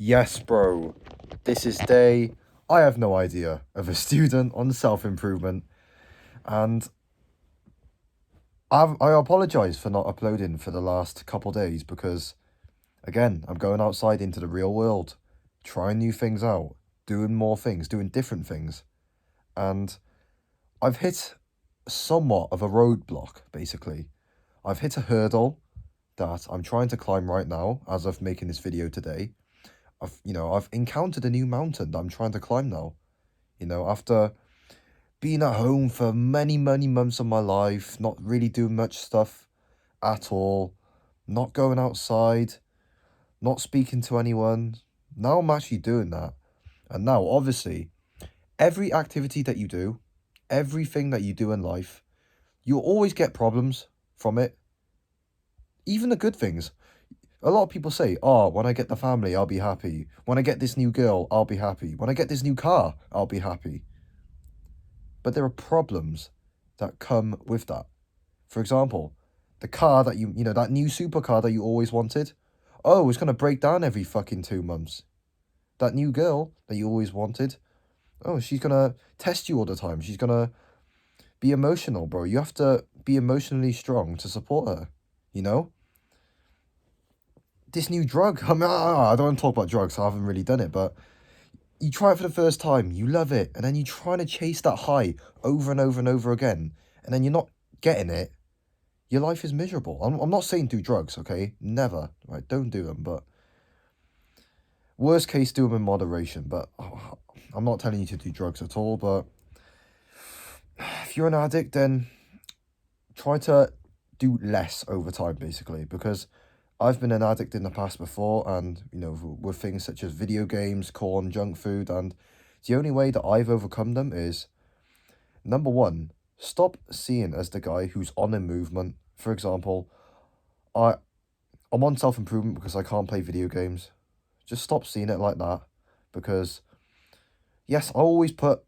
Yes, bro. This is day, I have no idea, of a student on self-improvement. And I apologize for not uploading for the last couple days because, again, I'm going outside into the real world, trying new things out, doing more things, doing different things. And I've hit somewhat of a roadblock, basically. I've hit a hurdle that I'm trying to climb right now as of making this video today. I've encountered a new mountain that I'm trying to climb now. After being at home for many, many months of my life, not really doing much stuff at all, not going outside, not speaking to anyone. Now I'm actually doing that. And now, obviously, every activity that you do, everything that you do in life, you'll always get problems from it. Even the good things. A lot of people say, oh, when I get the family, I'll be happy. When I get this new girl, I'll be happy. When I get this new car, I'll be happy. But there are problems that come with that. For example, the car that that new supercar that you always wanted, oh, it's going to break down every fucking 2 months. That new girl that you always wanted, oh, she's going to test you all the time. She's going to be emotional, bro. You have to be emotionally strong to support her, you know? This new drug, I don't want to talk about drugs, I haven't really done it, but you try it for the first time, you love it, and then you're trying to chase that high over and over and over again, and then you're not getting it, your life is miserable. I'm not saying do drugs, okay? Never, right? Don't do them, but worst case, do them in moderation. But I'm not telling you to do drugs at all, but if you're an addict, then try to do less over time, basically, because I've been an addict in the past before, and, with things such as video games, corn, junk food, and the only way that I've overcome them is, number one, stop seeing as the guy who's on a movement. For example, I'm on self-improvement because I can't play video games. Just stop seeing it like that, because, yes, I always put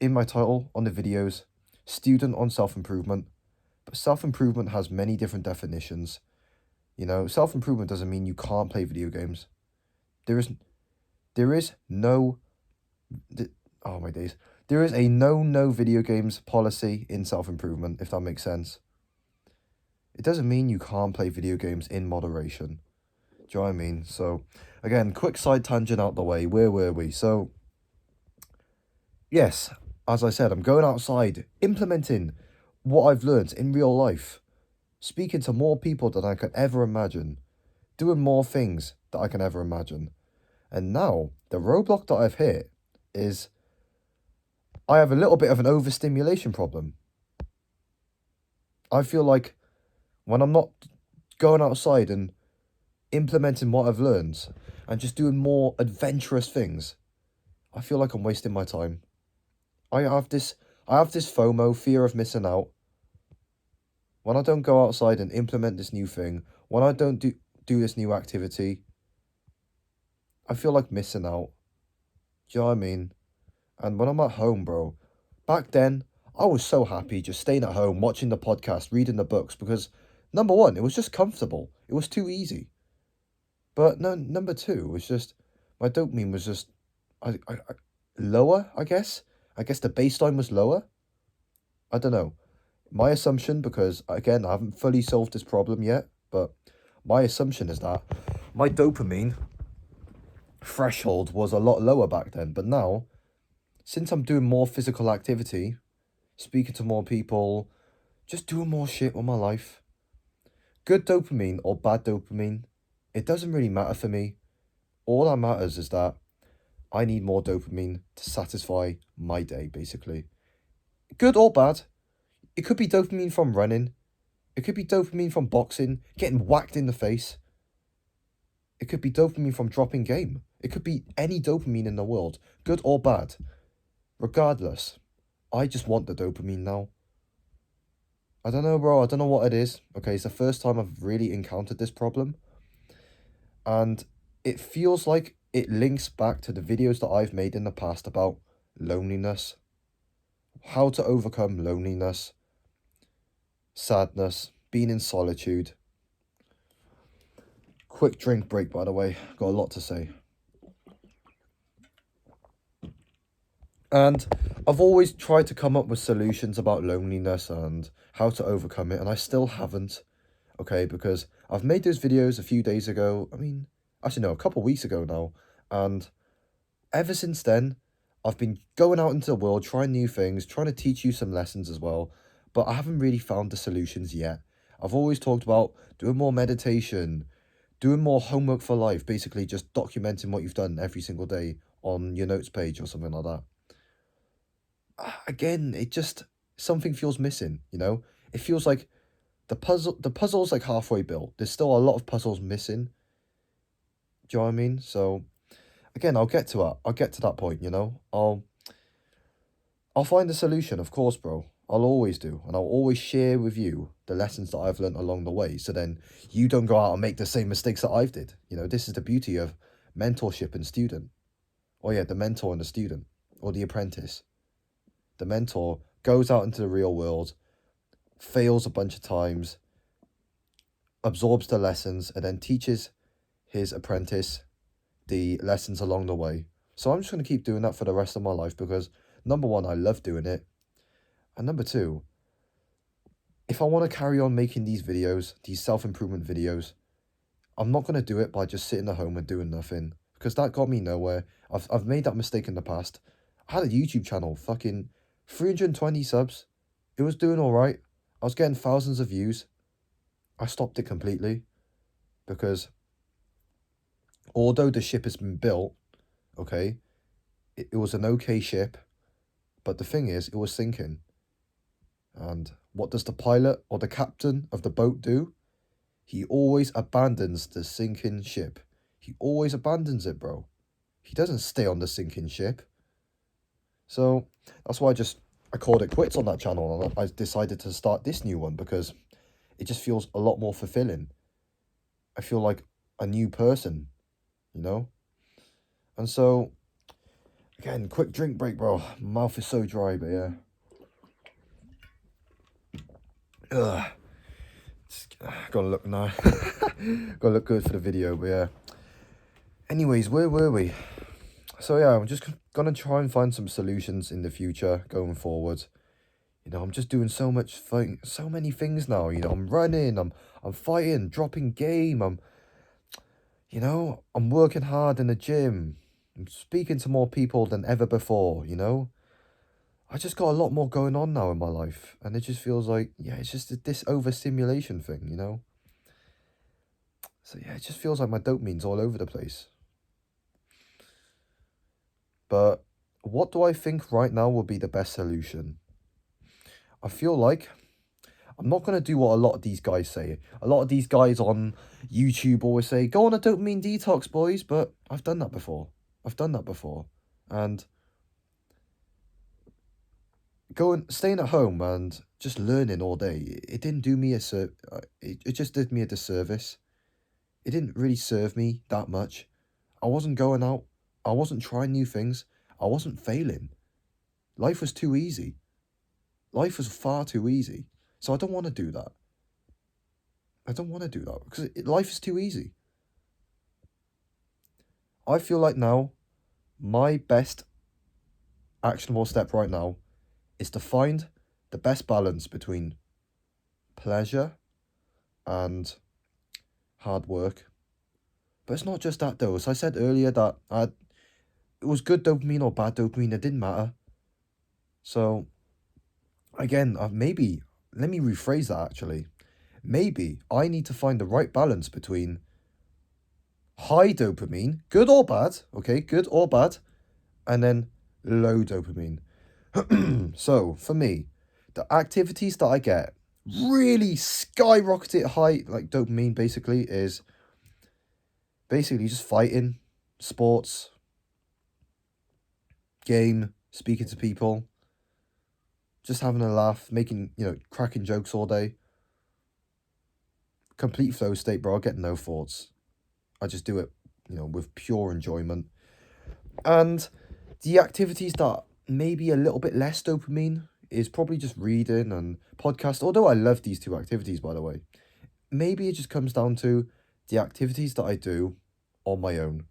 in my title on the videos, student on self-improvement, but self-improvement has many different definitions. Self-improvement doesn't mean you can't play video games. There is no, oh my days. There is a no video games policy in self-improvement, if that makes sense. It doesn't mean you can't play video games in moderation. Do you know what I mean? So, again, quick side tangent out the way. Where were we? So, yes, as I said, I'm going outside, implementing what I've learned in real life, speaking to more people than I could ever imagine, doing more things that I can ever imagine. And now, the roadblock that I've hit is I have a little bit of an overstimulation problem. I feel like when I'm not going outside and implementing what I've learned and just doing more adventurous things, I feel like I'm wasting my time. I have this FOMO, fear of missing out. When I don't go outside and implement this new thing, when I don't do this new activity, I feel like missing out. Do you know what I mean? And when I'm at home, bro, back then, I was so happy just staying at home, watching the podcast, reading the books, because number one, it was just comfortable. It was too easy. But no, number two was just, my dopamine was just lower, I guess. I guess the baseline was lower. I don't know. My assumption, because again, I haven't fully solved this problem yet, but my assumption is that my dopamine threshold was a lot lower back then. But now, since I'm doing more physical activity, speaking to more people, just doing more shit with my life, good dopamine or bad dopamine, it doesn't really matter for me. All that matters is that I need more dopamine to satisfy my day, basically. Good or bad. It could be dopamine from running. It could be dopamine from boxing, getting whacked in the face. It could be dopamine from dropping game. It could be any dopamine in the world, good or bad. Regardless, I just want the dopamine now. I don't know, bro. I don't know what it is. Okay, it's the first time I've really encountered this problem. And it feels like it links back to the videos that I've made in the past about loneliness, how to overcome loneliness, sadness, being in solitude. Quick drink break, by the way. Got a lot to say. And I've always tried to come up with solutions about loneliness and how to overcome it, and I still haven't, okay? Because I've made those videos a few days ago. I mean, actually, no, a couple of weeks ago now. And ever since then, I've been going out into the world, trying new things, trying to teach you some lessons as well. But I haven't really found the solutions yet. I've always talked about doing more meditation, doing more homework for life, basically just documenting what you've done every single day on your notes page or something like that. Again, it just something feels missing, you know? It feels like the puzzle's like halfway built. There's still a lot of puzzles missing. Do you know what I mean? So again, I'll get to that. I'll get to that point, you know? I'll find a solution, of course, bro. I'll always do, and I'll always share with you the lessons that I've learned along the way, so then you don't go out and make the same mistakes that I've did. You know, this is the beauty of mentorship and student. Oh yeah, the mentor and the student, or the apprentice. The mentor goes out into the real world, fails a bunch of times, absorbs the lessons, and then teaches his apprentice the lessons along the way. So I'm just going to keep doing that for the rest of my life because, number one, I love doing it. And number two, if I want to carry on making these videos, these self-improvement videos, I'm not going to do it by just sitting at home and doing nothing because that got me nowhere. I've made that mistake in the past. I had a YouTube channel, fucking 320 subs. It was doing all right. I was getting thousands of views. I stopped it completely because although the ship has been built, okay, it was an okay ship, but the thing is, it was sinking. And what does the pilot or the captain of the boat do? He always abandons the sinking ship. He always abandons it, bro. He doesn't stay on the sinking ship. So that's why I called it quits on that channel, and I decided to start this new one because it just feels a lot more fulfilling. I feel like a new person, you know? And so, again, quick drink break, bro. My mouth is so dry, but yeah. Ugh. Gotta look now. Gotta look good for the video, but yeah. Anyways, where were we? So yeah, I'm just gonna try and find some solutions in the future going forward. You know, I'm just doing so many things now. You know, I'm running, I'm fighting, dropping game. I'm working hard in the gym. I'm speaking to more people than ever before. You know, I just got a lot more going on now in my life, and it just feels like it's just this overstimulation thing. You know. So yeah, it just feels like my dopamine's all over the place. But what do I think right now will be the best solution? I feel like I'm not going to do what a lot of these guys say. A lot of these guys on YouTube always say, go on a dopamine detox, boys. But I've done that before. And staying at home and just learning all day, it didn't do me it just did me a disservice. It didn't really serve me that much. I wasn't going out. I wasn't trying new things. I wasn't failing. Life was too easy. Life was far too easy. So I don't want to do that. I don't want to do that because life is too easy. I feel like now my best actionable step right now is to find the best balance between pleasure and hard work. But it's not just that though. As I said earlier that it was good dopamine or bad dopamine, it didn't matter. So again, maybe, let me rephrase that actually. Maybe I need to find the right balance between high dopamine, good or bad, okay, good or bad, and then low dopamine. So for me, the activities that I get really skyrocketed high, like dopamine basically, is basically just fighting, sports, game, speaking to people, just having a laugh, making, cracking jokes all day. Complete flow state, bro. I get no thoughts. I just do it, with pure enjoyment. And the activities that maybe a little bit less dopamine is probably just reading and podcast. Although I love these two activities, by the way. Maybe it just comes down to the activities that I do on my own.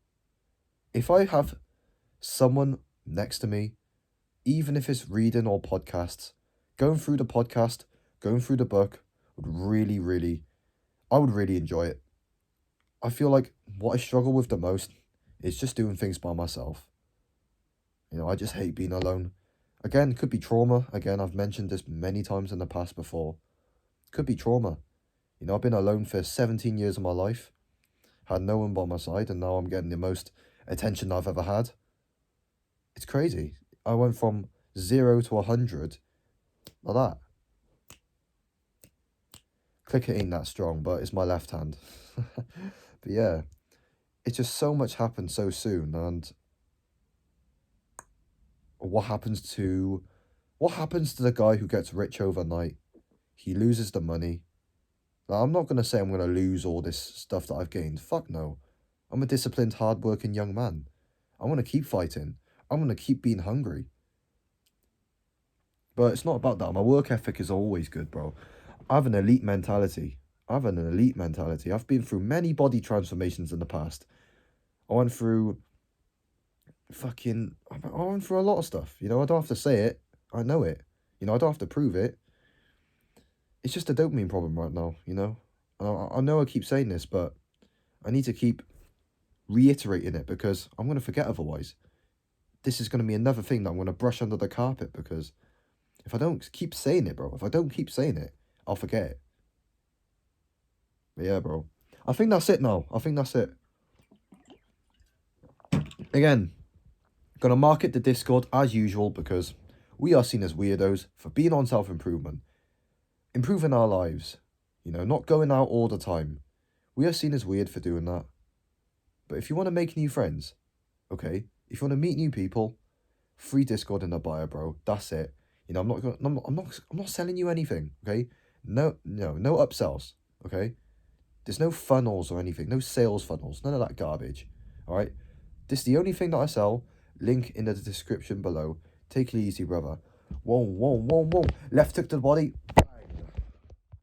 If I have someone next to me even if it's reading or podcasts, going through the podcast, going through the book would I would really enjoy it. I feel like what I struggle with the most is just doing things by myself. I just hate being alone. Again, could be trauma. Again, I've mentioned this many times in the past before. Could be trauma. I've been alone for 17 years of my life, had no one by my side, and now I'm getting the most attention I've ever had. It's crazy. I went from 0 to 100 like that. Clicker ain't that strong, but it's my left hand. But yeah, it's just so much happened so soon, and what happens to the guy who gets rich overnight? He loses the money. Now, I'm not gonna say I'm gonna lose all this stuff that I've gained. Fuck no. I'm a disciplined, hard-working young man. I want to keep fighting. I'm gonna keep being hungry. But it's not about that. My work ethic is always good, bro. I have an elite mentality. I've been through many body transformations in the past. I went through a lot of stuff. I don't have to say it. I know it. I don't have to prove it. It's just a dopamine problem right now, And I know I keep saying this, but I need to keep reiterating it because I'm going to forget otherwise. This is going to be another thing that I'm going to brush under the carpet because if I don't keep saying it, bro, I'll forget it. But yeah, bro. I think that's it now. Again, gonna market the Discord as usual because we are seen as weirdos for being on self-improvement, improving our lives, not going out all the time. We are seen as weird for doing that. But if you want to make new friends, okay, if you want to meet new people, free Discord in the bio, bro. That's it. I'm not selling you anything, okay? No upsells, okay? There's no funnels or anything, no sales funnels, none of that garbage. All right? This is the only thing that I sell. Link in the description below. Take it easy, brother. Whoa. Left hook to the body.